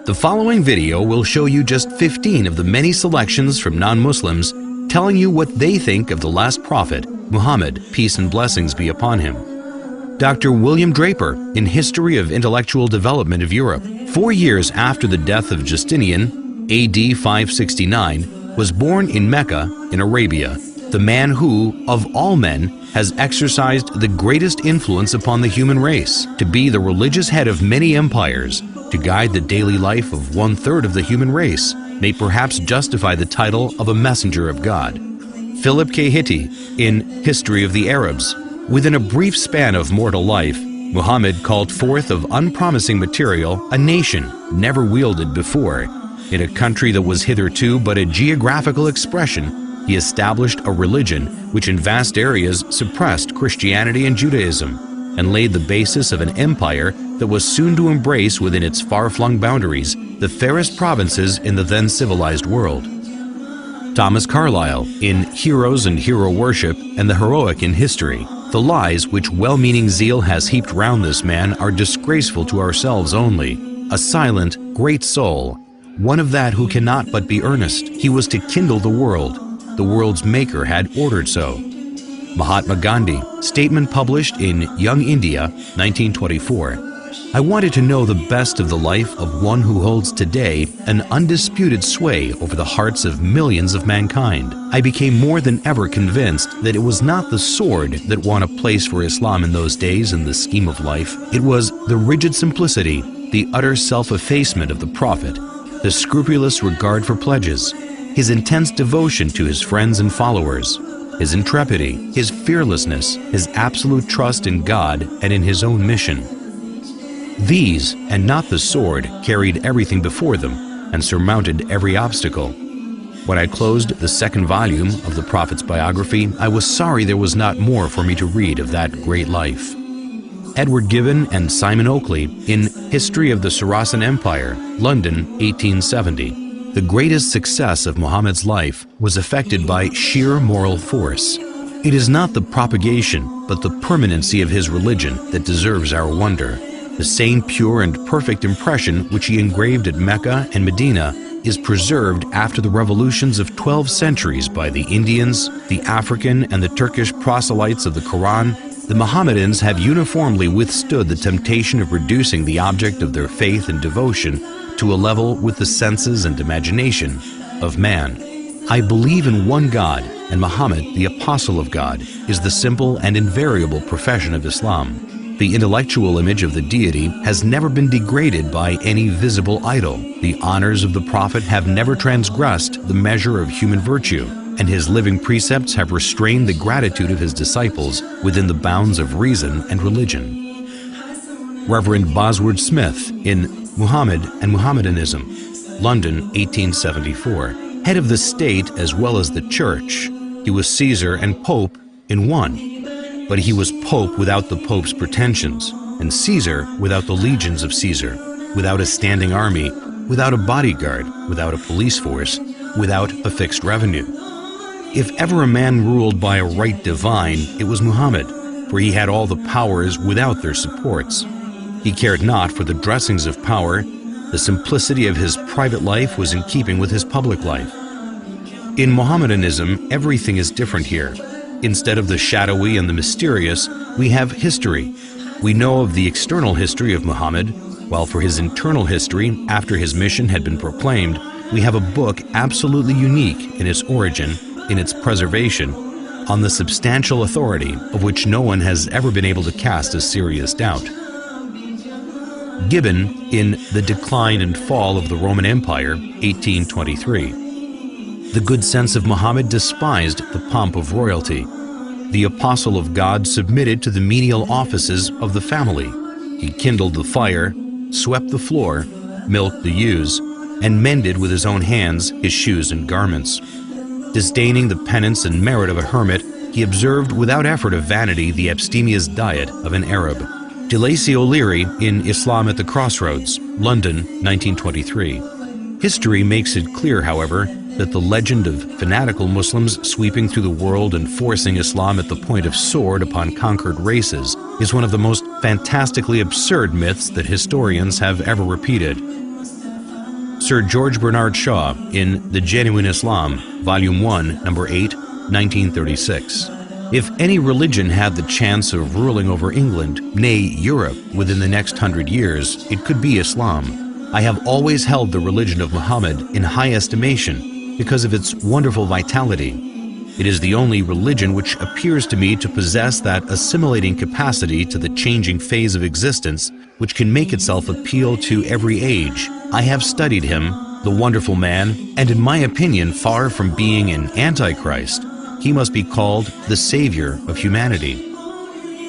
The following video will show you just 15 of the many selections from non-Muslims telling you what they think of the last prophet, Muhammad, peace and blessings be upon him. Dr. William Draper, in History of Intellectual Development of Europe, 4 years after the death of Justinian, AD 569, was born in Mecca, in Arabia, the man who, of all men, has exercised the greatest influence upon the human race, to be the religious head of many empires, to guide the daily life of 1/3 of the human race, may perhaps justify the title of a messenger of God. Philip K. Hitti, in History of the Arabs, within a brief span of mortal life, Muhammad called forth of unpromising material a nation never wielded before. In a country that was hitherto but a geographical expression, he established a religion which in vast areas suppressed Christianity and Judaism, and laid the basis of an empire that was soon to embrace within its far-flung boundaries the fairest provinces in the then civilized world. Thomas Carlyle, in Heroes and Hero Worship and the Heroic in History, the lies which well-meaning zeal has heaped round this man are disgraceful to ourselves only. A silent, great soul, one of that who cannot but be earnest. He was to kindle the world. The world's maker had ordered so. Mahatma Gandhi, statement published in Young India, 1924. I wanted to know the best of the life of one who holds today an undisputed sway over the hearts of millions of mankind. I became more than ever convinced that it was not the sword that won a place for Islam in those days in the scheme of life. It was the rigid simplicity, the utter self-effacement of the Prophet, the scrupulous regard for pledges, his intense devotion to his friends and followers, his intrepidity, his fearlessness, his absolute trust in God and in his own mission. These, and not the sword, carried everything before them and surmounted every obstacle. When I closed the second volume of the Prophet's biography, I was sorry there was not more for me to read of that great life. Edward Gibbon and Simon Oakley, in History of the Saracen Empire, London, 1870. The greatest success of Muhammad's life was effected by sheer moral force. It is not the propagation, but the permanency of his religion that deserves our wonder. The same pure and perfect impression which he engraved at Mecca and Medina is preserved after the revolutions of 12 centuries by the Indians, the African and the Turkish proselytes of the Quran. The Mohammedans have uniformly withstood the temptation of reducing the object of their faith and devotion to a level with the senses and imagination of man. I believe in one God, and Muhammad, the Apostle of God, is the simple and invariable profession of Islam. The intellectual image of the deity has never been degraded by any visible idol. The honors of the Prophet have never transgressed the measure of human virtue, and his living precepts have restrained the gratitude of his disciples within the bounds of reason and religion. Reverend Bosworth Smith, in Muhammad and Mohammedanism, London, 1874. Head of the state as well as the church, he was Caesar and Pope in one. But he was Pope without the Pope's pretensions, and Caesar without the legions of Caesar, without a standing army, without a bodyguard, without a police force, without a fixed revenue. If ever a man ruled by a right divine, it was Muhammad, for he had all the powers without their supports. He cared not for the dressings of power. The simplicity of his private life was in keeping with his public life. In Mohammedanism, everything is different here. Instead of the shadowy and the mysterious, we have history. We know of the external history of Muhammad, while for his internal history, after his mission had been proclaimed, we have a book absolutely unique in its origin, in its preservation, on the substantial authority of which no one has ever been able to cast a serious doubt. Gibbon, in The Decline and Fall of the Roman Empire, 1823. The good sense of Muhammad despised the pomp of royalty. The apostle of God submitted to the menial offices of the family. He kindled the fire, swept the floor, milked the ewes, and mended with his own hands his shoes and garments. Disdaining the penance and merit of a hermit, he observed without effort of vanity the abstemious diet of an Arab. De Lacy O'Leary, in Islam at the Crossroads, London, 1923. History makes it clear, however, that the legend of fanatical Muslims sweeping through the world and forcing Islam at the point of sword upon conquered races is one of the most fantastically absurd myths that historians have ever repeated. Sir George Bernard Shaw in The Genuine Islam, Volume 1, Number 8, 1936. If any religion had the chance of ruling over England, nay, Europe, within the next 100 years, it could be Islam. I have always held the religion of Muhammad in high estimation because of its wonderful vitality. It is the only religion which appears to me to possess that assimilating capacity to the changing phase of existence which can make itself appeal to every age. I have studied him, the wonderful man, and in my opinion, far from being an antichrist, he must be called the savior of humanity.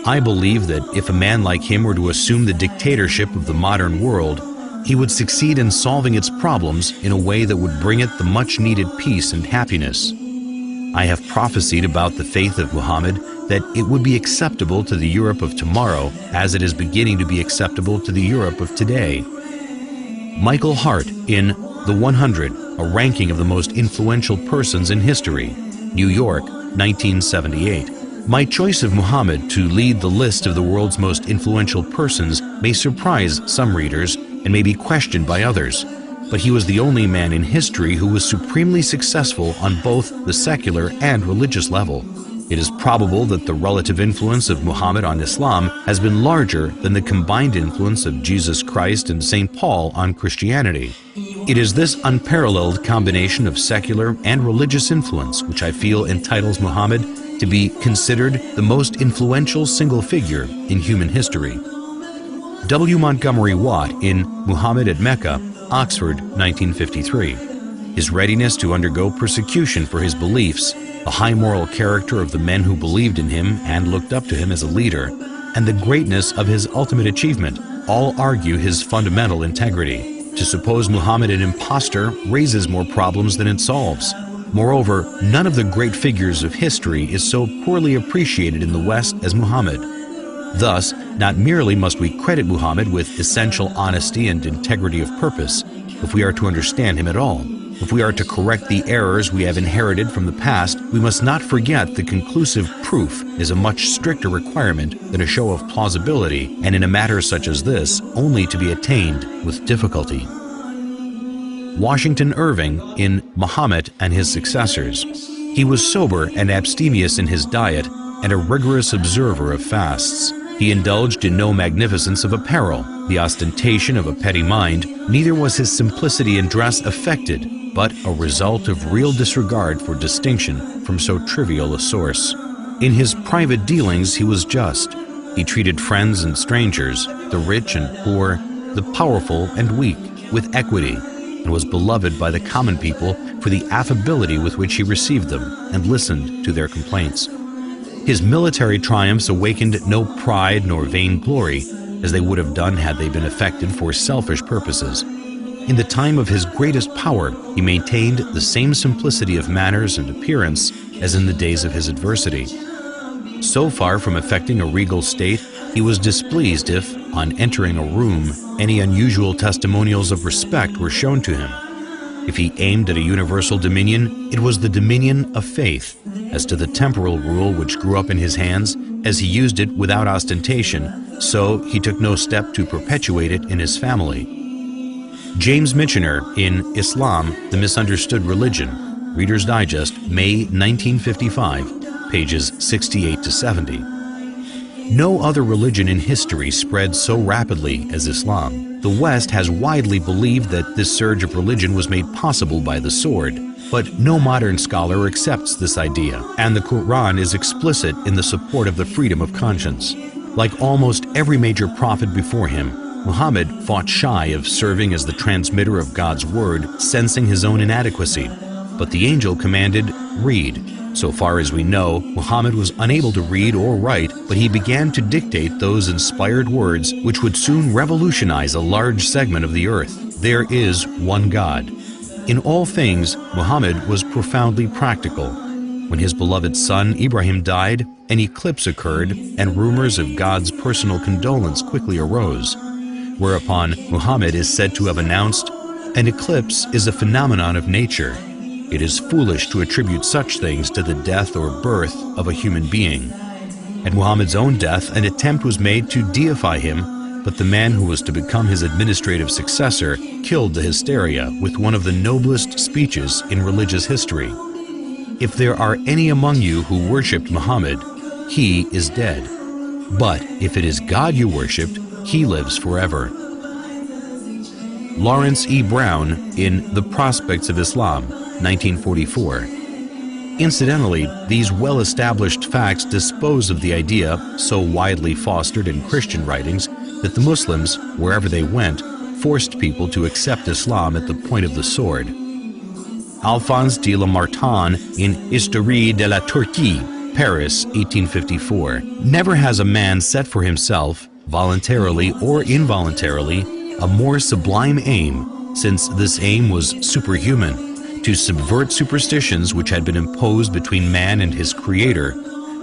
I believe that if a man like him were to assume the dictatorship of the modern world, he would succeed in solving its problems in a way that would bring it the much-needed peace and happiness. I have prophesied about the faith of Muhammad that it would be acceptable to the Europe of tomorrow as it is beginning to be acceptable to the Europe of today. Michael Hart in The 100, a ranking of the most influential persons in history, New York, 1978. My choice of Muhammad to lead the list of the world's most influential persons may surprise some readers and may be questioned by others. But he was the only man in history who was supremely successful on both the secular and religious level. It is probable that the relative influence of Muhammad on Islam has been larger than the combined influence of Jesus Christ and St. Paul on Christianity. It is this unparalleled combination of secular and religious influence which I feel entitles Muhammad to be considered the most influential single figure in human history. W. Montgomery Watt in Muhammad at Mecca, Oxford, 1953. His readiness to undergo persecution for his beliefs, the high moral character of the men who believed in him and looked up to him as a leader, and the greatness of his ultimate achievement all argue his fundamental integrity. To suppose Muhammad an impostor raises more problems than it solves. Moreover, none of the great figures of history is so poorly appreciated in the West as Muhammad. Thus, not merely must we credit Muhammad with essential honesty and integrity of purpose, if we are to understand him at all. If we are to correct the errors we have inherited from the past, we must not forget that conclusive proof is a much stricter requirement than a show of plausibility, and in a matter such as this, only to be attained with difficulty. Washington Irving in Muhammad and His Successors. He was sober and abstemious in his diet and a rigorous observer of fasts. He indulged in no magnificence of apparel, the ostentation of a petty mind, neither was his simplicity in dress affected, but a result of real disregard for distinction from so trivial a source. In his private dealings he was just. He treated friends and strangers, the rich and poor, the powerful and weak, with equity, and was beloved by the common people for the affability with which he received them and listened to their complaints. His military triumphs awakened no pride nor vainglory, as they would have done had they been effected for selfish purposes. In the time of his greatest power, he maintained the same simplicity of manners and appearance as in the days of his adversity. So far from affecting a regal state, he was displeased if, on entering a room, any unusual testimonials of respect were shown to him. If he aimed at a universal dominion, it was the dominion of faith. As to the temporal rule which grew up in his hands, as he used it without ostentation, so he took no step to perpetuate it in his family. James Michener in Islam, the Misunderstood Religion, Reader's Digest, May 1955, pages 68 to 70. No other religion in history spread so rapidly as Islam. The West has widely believed that this surge of religion was made possible by the sword, but no modern scholar accepts this idea, and the Quran is explicit in the support of the freedom of conscience. Like almost every major prophet before him, Muhammad fought shy of serving as the transmitter of God's word, sensing his own inadequacy. But the angel commanded, "Read." So far as we know, Muhammad was unable to read or write, but he began to dictate those inspired words which would soon revolutionize a large segment of the earth. There is one God. In all things, Muhammad was profoundly practical. When his beloved son Ibrahim died, an eclipse occurred, and rumors of God's personal condolence quickly arose. Whereupon Muhammad is said to have announced, "An eclipse is a phenomenon of nature. It is foolish to attribute such things to the death or birth of a human being." At Muhammad's own death, an attempt was made to deify him, but the man who was to become his administrative successor killed the hysteria with one of the noblest speeches in religious history. If there are any among you who worshipped Muhammad, he is dead. But if it is God you worshipped, he lives forever. Lawrence E. Brown in The Prospects of Islam, 1944. Incidentally, these well-established facts dispose of the idea, so widely fostered in Christian writings, that the Muslims, wherever they went, forced people to accept Islam at the point of the sword. Alphonse de Lamartine in Histoire de la Turquie, Paris, 1854. Never has a man set for himself, voluntarily or involuntarily, a more sublime aim, since this aim was superhuman, to subvert superstitions which had been imposed between man and his Creator,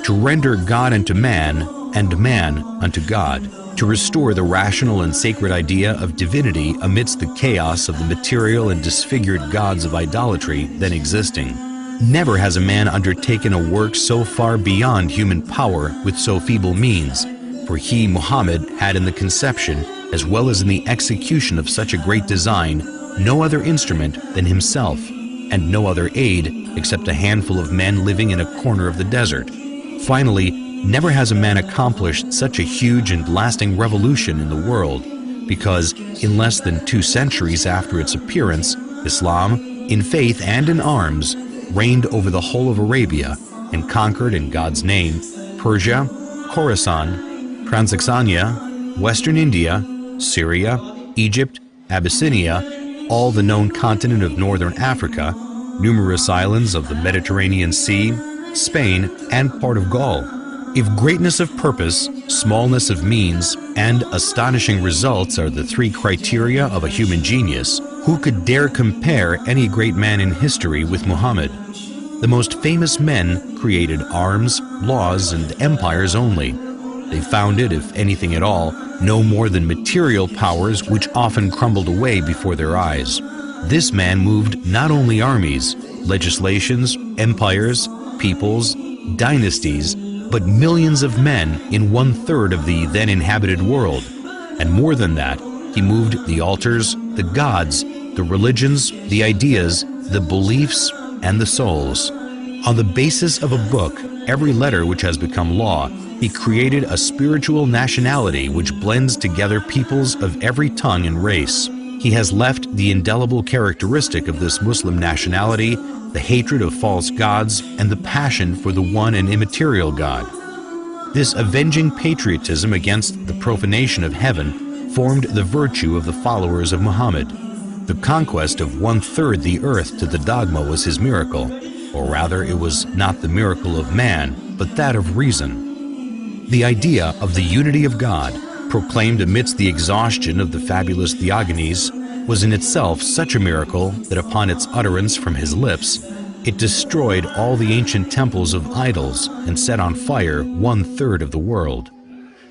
to render God unto man, and man unto God, to restore the rational and sacred idea of divinity amidst the chaos of the material and disfigured gods of idolatry then existing. Never has a man undertaken a work so far beyond human power with so feeble means, for he, Muhammad, had in the conception, as well as in the execution of such a great design, no other instrument than himself, and no other aid except a handful of men living in a corner of the desert. Finally, never has a man accomplished such a huge and lasting revolution in the world, because in less than 2 centuries after its appearance, Islam, in faith and in arms, reigned over the whole of Arabia and conquered in God's name Persia, Khorasan, Transoxania, Western India, Syria, Egypt, Abyssinia, all the known continent of northern Africa, numerous islands of the Mediterranean Sea, Spain, and part of Gaul. If greatness of purpose, smallness of means, and astonishing results are the 3 criteria of a human genius, who could dare compare any great man in history with Muhammad? The most famous men created arms, laws, and empires only. They founded, if anything at all, no more than material powers which often crumbled away before their eyes. This man moved not only armies, legislations, empires, peoples, dynasties, but millions of men in 1/3 of the then inhabited world. And more than that, he moved the altars, the gods, the religions, the ideas, the beliefs, and the souls. On the basis of a book, every letter which has become law, he created a spiritual nationality which blends together peoples of every tongue and race. He has left the indelible characteristic of this Muslim nationality, the hatred of false gods, and the passion for the one and immaterial God. This avenging patriotism against the profanation of heaven formed the virtue of the followers of Muhammad. The conquest of 1/3 the earth to the dogma was his miracle, or rather it was not the miracle of man, but that of reason. The idea of the unity of God, proclaimed amidst the exhaustion of the fabulous Theogonies, was in itself such a miracle that upon its utterance from his lips, it destroyed all the ancient temples of idols and set on fire 1/3 of the world.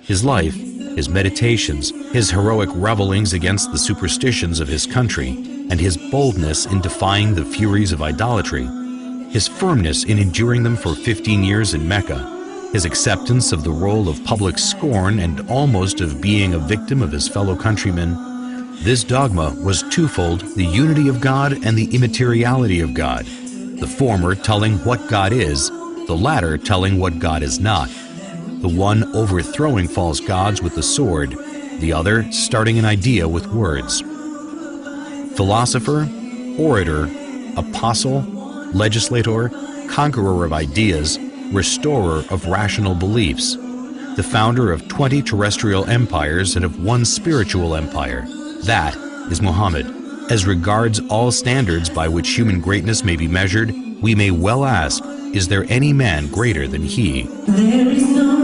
His life, his meditations, his heroic revelings against the superstitions of his country, and his boldness in defying the furies of idolatry, his firmness in enduring them for 15 years in Mecca, his acceptance of the role of public scorn and almost of being a victim of his fellow countrymen, this dogma was twofold: the unity of God and the immateriality of God, the former telling what God is, the latter telling what God is not, the one overthrowing false gods with the sword, the other starting an idea with words. Philosopher, orator, apostle, legislator, conqueror of ideas, restorer of rational beliefs, the founder of 20 terrestrial empires and of 1 spiritual empire. That is Muhammad. As regards all standards by which human greatness may be measured, we may well ask, is there any man greater than he? There is no